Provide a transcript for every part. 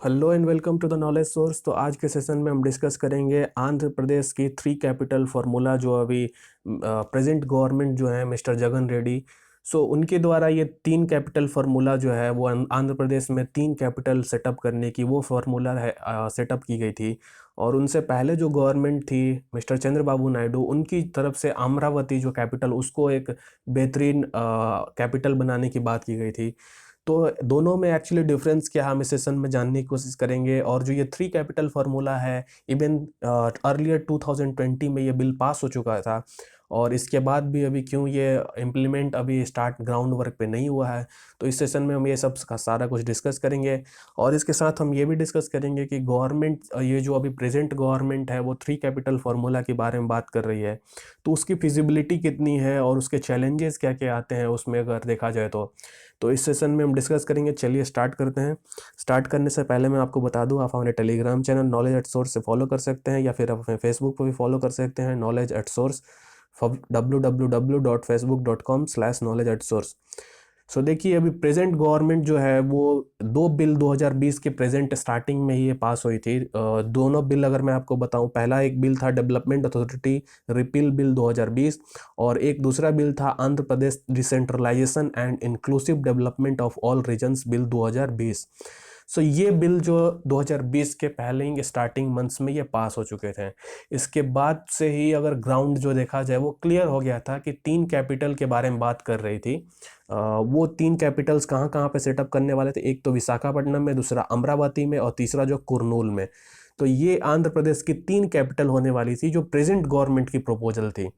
Hello and welcome to the knowledge source. तो आज के सेशन में हम डिस्कस करेंगे आंध्र प्रदेश की थ्री कैपिटल फार्मूला जो अभी प्रेजेंट गवर्नमेंट जो है मिस्टर जगन रेड्डी, सो उनके द्वारा ये तीन कैपिटल फार्मूला जो है वो आंध्र प्रदेश में तीन कैपिटल सेटअप करने की वो फार्मूला है सेटअप की गई थी। और उनसे पहले जो गवर्नमेंट थी मिस्टर चंद्रबाबू नायडू, उनकी तरफ से अमरावती जो कैपिटल उसको एक बेहतरीन कैपिटल बनाने की बात की गई थी। तो दोनों में एक्चुअली डिफरेंस क्या हम इस सेशन में जानने की कोशिश करेंगे। और जो ये थ्री कैपिटल फार्मूला है, इवन अर्लियर 2020 में ये बिल पास हो चुका था, और इसके बाद भी अभी क्यों ये इम्प्लीमेंट अभी स्टार्ट ग्राउंड वर्क पे नहीं हुआ है। तो इस सेशन में हम ये सब का सारा कुछ डिस्कस करेंगे। और इसके साथ हम ये भी डिस्कस करेंगे कि गवर्नमेंट, ये जो अभी प्रेजेंट गवर्नमेंट है वो थ्री कैपिटल फार्मूला के बारे में बात कर रही है, तो उसकी फिजिबिलिटी कितनी है और उसके चैलेंजेस क्या क्या आते हैं उसमें अगर देखा जाए तो इस सेशन में हम डिस्कस करेंगे। चलिए स्टार्ट करते हैं। स्टार्ट करने से पहले मैं आपको बता दूं, आप हमारे Telegram channel knowledge at source से फॉलो कर सकते हैं, या फिर आप अपने फेसबुक पर भी फॉलो कर सकते हैं, नॉलेज एट सोर्स, www.facebook.com/knowledge@source। सो देखिए, अभी प्रेजेंट गवर्नमेंट जो है वो दो बिल 2020 के प्रेजेंट स्टार्टिंग में ही ये पास हुई थी। दोनों बिल अगर मैं आपको बताऊं, पहला एक बिल था डेवलपमेंट अथॉरिटी रिपील बिल 2020, और एक दूसरा बिल था Andhra Pradesh decentralisation and inclusive development of all regions bill 2020। So ये बिल जो 2020 के पहले ही स्टार्टिंग मंथ्स में ये पास हो चुके थे। इसके बाद से ही अगर ग्राउंड जो देखा जाए वो क्लियर हो गया था कि तीन कैपिटल के बारे में बात कर रही थी। वो तीन कैपिटल्स कहाँ कहाँ पे सेटअप करने वाले थे, एक तो विशाखापट्टनम में, दूसरा अमरावती में, और तीसरा जो कुरनूल में। तो ये आंध्र प्रदेश की तीन कैपिटल होने वाली थी जो प्रेजेंट गवर्नमेंट की प्रपोजल थी।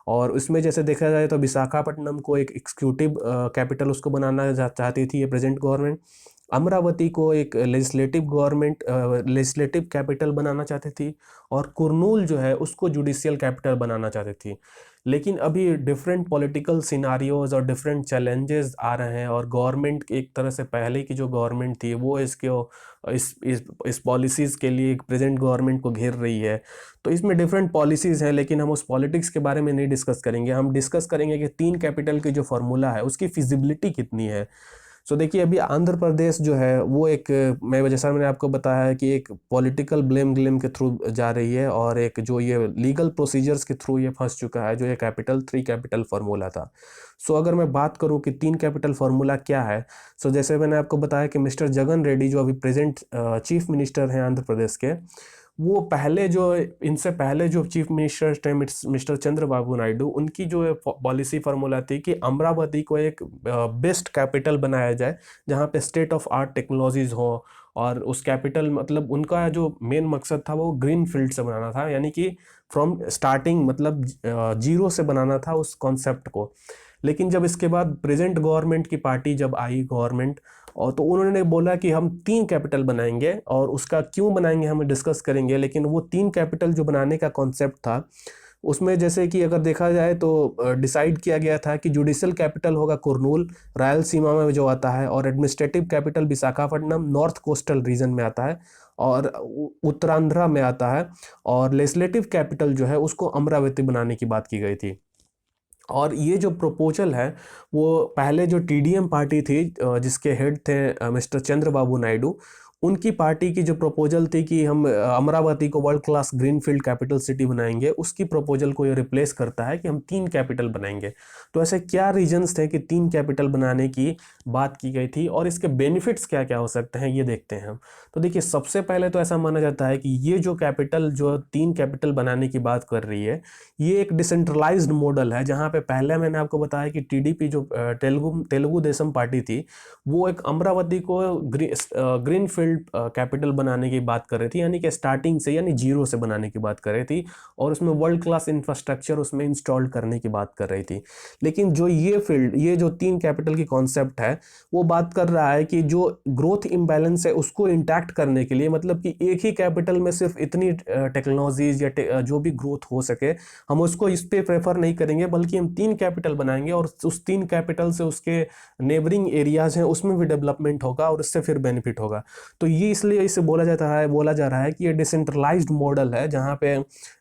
और उसमें जैसे देखा जाए तो विशाखापट्टनम को एक एग्जीक्यूटिव कैपिटल उसको बनाना चाहती थी ये प्रेजेंट गवर्नमेंट। अमरावती को एक लेजिस्लेटिव कैपिटल बनाना चाहती थी, और कुरनूल जो है उसको जुडिशियल कैपिटल बनाना चाहती थी। लेकिन अभी डिफरेंट पॉलिटिकल सिनारियोज और डिफरेंट चैलेंजेस आ रहे हैं, और गवर्नमेंट एक तरह से पहले की जो गवर्नमेंट थी वो इस पॉलिसीज़ के लिए प्रेजेंट गवर्नमेंट को घेर रही है। तो इसमें डिफरेंट पॉलिसीज़ हैं, लेकिन हम उस पॉलिटिक्स के बारे में नहीं डिस्कस करेंगे। हम डिस्कस करेंगे कि तीन कैपिटल की जो फार्मूला है उसकी फिजिबिलिटी कितनी है। सो देखिए, अभी आंध्र प्रदेश जो है वो एक, मैं जैसा मैंने आपको बताया है कि एक पॉलिटिकल ब्लेम गेम के थ्रू जा रही है, और एक जो ये लीगल प्रोसीजर्स के थ्रू ये फंस चुका है, जो ये थ्री कैपिटल फार्मूला था। सो अगर मैं बात करूं कि तीन कैपिटल फार्मूला क्या है, सो जैसे मैंने आपको बताया कि मिस्टर जगन रेड्डी जो अभी प्रेजेंट चीफ मिनिस्टर हैं आंध्र प्रदेश के, वो पहले जो इनसे पहले जो चीफ मिनिस्टर थे मिस्टर चंद्रबाबू नायडू, उनकी जो पॉलिसी फार्मूला थी कि अमरावती को एक बेस्ट कैपिटल बनाया जाए जहाँ पे स्टेट ऑफ आर्ट टेक्नोलॉजीज हो। और उस कैपिटल मतलब उनका जो मेन मकसद था वो ग्रीन फील्ड से बनाना था, यानी कि फ्रॉम स्टार्टिंग मतलब जीरो से बनाना था उस कॉन्सेप्ट को। लेकिन जब इसके बाद प्रेजेंट गवर्नमेंट की पार्टी जब आई गवर्नमेंट, और तो उन्होंने बोला कि हम तीन कैपिटल बनाएंगे, और उसका क्यों बनाएंगे हम डिस्कस करेंगे। लेकिन वो तीन कैपिटल जो बनाने का कॉन्सेप्ट था उसमें जैसे कि अगर देखा जाए तो डिसाइड किया गया था कि जुडिशियल कैपिटल होगा कुरनूल, रायलसीमा में जो आता है, और administrative capital Visakhapatnam north coastal region में आता है, और उत्तरांध्रा में आता है, और लेजिस्लेटिव कैपिटल जो है उसको अमरावती बनाने की बात की गई थी। और ये जो प्रपोजल है वो पहले जो टीडीएम पार्टी थी जिसके हेड थे मिस्टर चंद्रबाबू नायडू, उनकी पार्टी की जो प्रपोजल थी कि हम अमरावती को world class greenfield capital city बनाएंगे, उसकी प्रपोजल को ये रिप्लेस करता है कि हम तीन कैपिटल बनाएंगे। तो ऐसे क्या रीजंस थे कि तीन कैपिटल बनाने की बात की गई थी, और इसके बेनिफिट्स क्या क्या हो सकते हैं ये देखते हैं हम। तो देखिए, सबसे पहले तो ऐसा माना जाता है कि ये जो कैपिटल जो तीन कैपिटल बनाने की बात कर रही है, ये एक डिसेंट्रलाइज्ड मॉडल है, जहाँ पे पहले मैंने आपको बताया कि टीडीपी जो तेलुगु देशम पार्टी थी, वो एक अमरावती को ग्रीन फील्ड कैपिटल बनाने की बात कर रही थी, यानी कि स्टार्टिंग से, यानी जीरो से बनाने की बात कर रही थी, और उसमें वर्ल्ड क्लास इंफ्रास्ट्रक्चर उसमें इंस्टॉल करने की बात कर रही थी। लेकिन जो ये जो तीन कैपिटल की कॉन्सेप्ट है, वो बात कर रहा है कि जो ग्रोथ इम्बैलेंस है उसको इंटैक्ट करने के लिए, मतलब कि एक ही कैपिटल में सिर्फ इतनी टेक्नोलॉजीज या जो भी ग्रोथ हो सके, हम उसको इस पे प्रेफर नहीं करेंगे, बल्कि हम तीन कैपिटल बनाएंगे, और उस तीन कैपिटल से उसके नेबरिंग एरियाज हैं उसमें भी डेवलपमेंट होगा, और उससे फिर बेनिफिट होगा। तो ये इसलिए इसे बोला जा रहा है कि ये डिसेंट्रलाइज्ड मॉडल है, जहाँ पे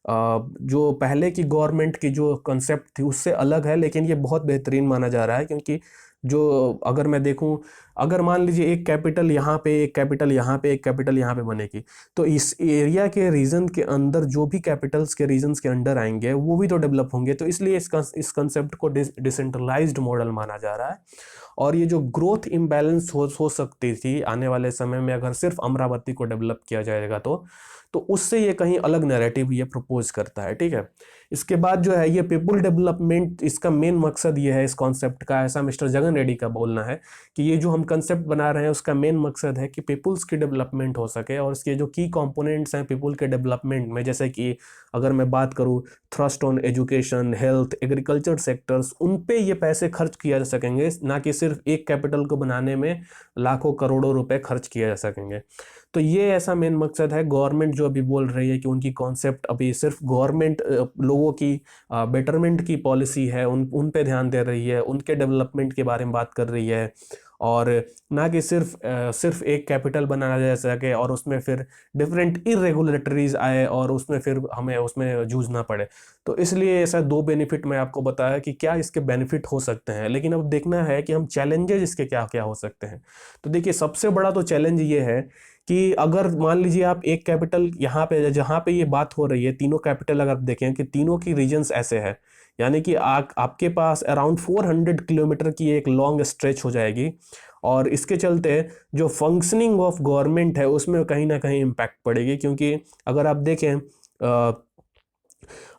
जो पहले की गवर्नमेंट की जो कंसेप्ट थी उससे अलग है, लेकिन ये बहुत बेहतरीन माना जा रहा है। क्योंकि जो अगर मैं देखूं अगर मान लीजिए एक कैपिटल यहाँ पे, एक कैपिटल यहाँ पे, एक कैपिटल यहाँ पे बनेगी, तो इस एरिया के रीजन के अंदर जो भी कैपिटल्स के रीजन्स के अंडर आएंगे वो भी तो डेवलप होंगे। तो इसलिए इस कंसेप्ट को डिसेंट्रलाइज्ड मॉडल माना जा रहा है। और ये जो ग्रोथ इम्बैलेंस हो सकती थी आने वाले समय में अगर सिर्फ अमरावती को डेवलप किया जाएगा तो उससे ये कहीं अलग नैरेटिव ये प्रपोज करता है, ठीक है। इसके बाद जो है ये पीपुल डेवलपमेंट, इसका मेन मकसद ये है इस कॉन्सेप्ट का, ऐसा मिस्टर जगन रेड्डी का बोलना है कि ये जो हम कंसेप्ट बना रहे हैं उसका मेन मकसद है कि पीपुल्स की डेवलपमेंट हो सके। और इसके जो की कंपोनेंट्स हैं पीपुल के डेवलपमेंट में, जैसे कि अगर मैं बात करूँ thrust on education, health, agriculture sectors, उन पे ये पैसे खर्च किया जा सकेंगे, ना कि सिर्फ एक कैपिटल को बनाने में लाखों करोड़ों रुपए खर्च किया जा सकेंगे। तो ये ऐसा मेन मकसद है। गवर्नमेंट जो अभी बोल रही है कि उनकी कॉन्सेप्ट अभी सिर्फ गवर्नमेंट लोगों की बेटरमेंट की पॉलिसी है, उन पे ध्यान दे रही है, उनके डेवलपमेंट के बारे में बात कर रही है, और ना कि सिर्फ एक कैपिटल बनाया जा सके और उसमें फिर डिफरेंट इरेगुलेटरीज आए और उसमें फिर हमें उसमें जूझना पड़े। तो इसलिए ऐसा दो बेनिफिट मैं आपको बताया कि क्या इसके बेनिफिट हो सकते हैं, लेकिन अब देखना है कि हम चैलेंजेस इसके क्या क्या हो सकते हैं। तो देखिए सबसे बड़ा तो चैलेंज ये है कि अगर मान लीजिए आप एक कैपिटल यहाँ पे, जहाँ पे ये बात हो रही है, तीनों कैपिटल अगर आप देखें कि तीनों की रीजन्स ऐसे है, यानी कि आपके पास अराउंड 400 किलोमीटर की एक लॉन्ग स्ट्रेच हो जाएगी, और इसके चलते जो फंक्शनिंग ऑफ गवर्नमेंट है उसमें कहीं ना कहीं इम्पैक्ट पड़ेगी। क्योंकि अगर आप देखें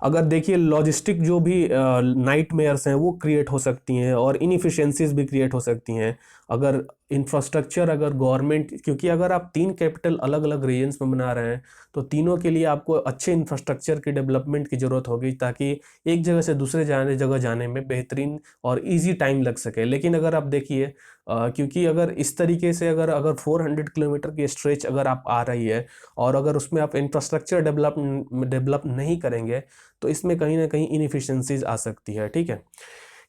अगर देखिए लॉजिस्टिक जो भी नाइट मेयर्स हैं वो क्रिएट हो सकती हैं और इनएफिशिएंसीज भी क्रिएट हो सकती हैं अगर इंफ्रास्ट्रक्चर, अगर गवर्नमेंट, क्योंकि अगर आप तीन कैपिटल अलग अलग रीजन्स में बना रहे हैं तो तीनों के लिए आपको अच्छे इंफ्रास्ट्रक्चर की डेवलपमेंट की ज़रूरत होगी ताकि एक जगह से दूसरे जगह जाने में बेहतरीन और इजी टाइम लग सके। लेकिन अगर आप देखिए क्योंकि अगर इस तरीके से अगर 400 किलोमीटर की स्ट्रेच अगर आप आ रही है और अगर उसमें आप इंफ्रास्ट्रक्चर डेवलप नहीं करेंगे तो इसमें कहीं ना कहीं इनएफिशिएंसीज आ सकती है, ठीक है।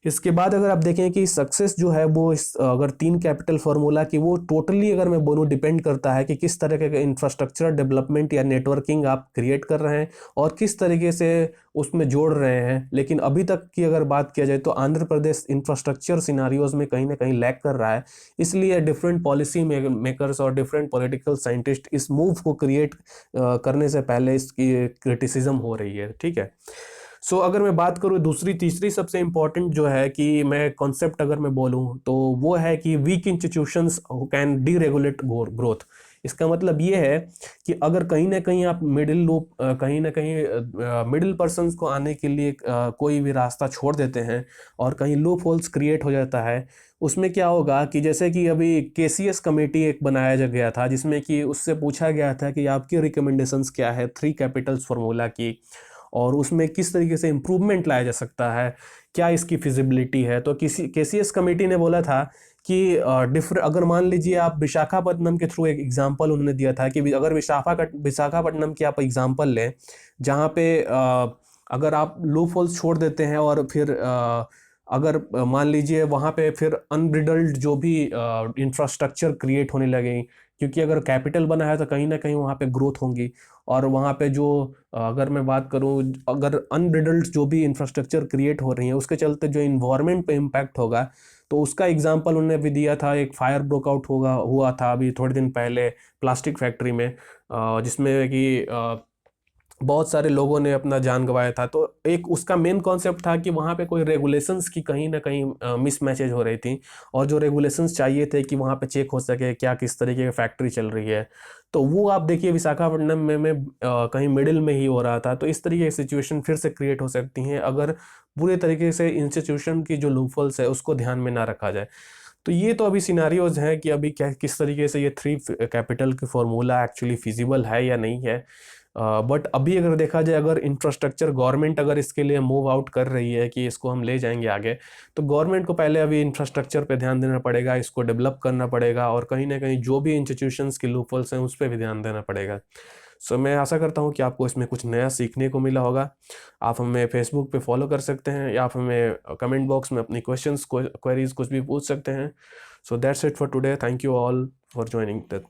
इसके बाद अगर आप देखें कि सक्सेस जो है वो अगर तीन कैपिटल फार्मूला की, वो टोटली अगर मैं बोलूँ डिपेंड करता है कि किस तरह का इंफ्रास्ट्रक्चर डेवलपमेंट या नेटवर्किंग आप क्रिएट कर रहे हैं और किस तरीके से उसमें जोड़ रहे हैं। लेकिन अभी तक की अगर बात किया जाए तो आंध्र प्रदेश इंफ्रास्ट्रक्चर सिनारियोज में कहीं ना कहीं लैग कर रहा है। इसलिए डिफरेंट पॉलिसी मेकर्स और डिफरेंट पॉलिटिकल साइंटिस्ट इस मूव को क्रिएट करने से पहले इसकी क्रिटिसिज्म हो रही है, ठीक है। सो अगर मैं बात करूँ दूसरी तीसरी सबसे इम्पोर्टेंट जो है कि मैं कॉन्सेप्ट अगर मैं बोलूँ तो वो है कि weak institutions can deregulate growth. इसका मतलब ये है कि अगर कहीं ना कहीं आप कहीं ना कहीं मिडिल पर्सन्स को आने के लिए कोई भी रास्ता छोड़ देते हैं और कहीं लूप होल्स क्रिएट हो जाता है, उसमें क्या होगा कि जैसे कि अभी केसीएस कमेटी एक बनाया गया था जिसमें कि उससे पूछा गया था कि आपकी रिकमेंडेशंस क्या है थ्री कैपिटल्स फार्मूला की, और उसमें किस तरीके से इम्प्रूवमेंट लाया जा सकता है, क्या इसकी फिजिबिलिटी है। तो किसी केसीएस कमेटी ने बोला था कि अगर मान लीजिए आप विशाखापट्टनम के थ्रू एक एग्जांपल उन्होंने दिया था कि अगर विशाखापट्टनम की आप एग्जांपल लें जहाँ पे अगर आप लूप होल्स छोड़ देते हैं और फिर अगर मान लीजिए वहाँ पे फिर अनब्रिडल्ड जो भी इंफ्रास्ट्रक्चर क्रिएट होने लगे, क्योंकि अगर कैपिटल बना है तो कहीं ना कहीं वहाँ पे ग्रोथ होंगी, और वहाँ पे जो अगर मैं बात करूँ अगर अनब्रिडल्ड जो भी इंफ्रास्ट्रक्चर क्रिएट हो रही है उसके चलते जो इन्वायरमेंट पे इम्पैक्ट होगा, तो उसका एग्जांपल उन्होंने भी दिया था। एक फायर ब्रोकआउट हुआ था अभी थोड़े दिन पहले प्लास्टिक फैक्ट्री में, जिसमें कि बहुत सारे लोगों ने अपना जान गंवाया था। तो एक उसका मेन कॉन्सेप्ट था कि वहाँ पे कोई रेगुलेशंस की कहीं ना कहीं मिसमैचेज हो रही थी, और जो रेगुलेशंस चाहिए थे कि वहाँ पे चेक हो सके क्या किस तरीके की फैक्ट्री चल रही है, तो वो आप देखिए विशाखापट्टनम में कहीं मिडिल में ही हो रहा था। तो इस तरीके की सिचुएशन फिर से क्रिएट हो सकती हैं अगर पूरे तरीके से इंस्टीट्यूशन की जो लूपहोल्स है उसको ध्यान में ना रखा जाए। तो ये तो अभी सिनारियोज हैं कि अभी क्या किस तरीके से ये थ्री कैपिटल की फॉर्मूला एक्चुअली फिजिबल है या नहीं है। बट अभी अगर देखा जाए अगर इंफ्रास्ट्रक्चर गवर्नमेंट अगर इसके लिए मूव आउट कर रही है कि इसको हम ले जाएंगे आगे, तो गवर्नमेंट को पहले अभी इंफ्रास्ट्रक्चर पे ध्यान देना पड़ेगा, इसको डेवलप करना पड़ेगा, और कहीं ना कहीं जो भी इंस्टीट्यूशंस की लूपहोल्स हैं उस पर भी ध्यान देना पड़ेगा। सो मैं आशा करता हूँ कि आपको इसमें कुछ नया सीखने को मिला होगा। आप हमें फेसबुक पे फॉलो कर सकते हैं या आप हमें कमेंट बॉक्स में अपनी क्वेश्चंस क्वेरीज कुछ भी पूछ सकते हैं। So that's it for today. Thank you all for joining the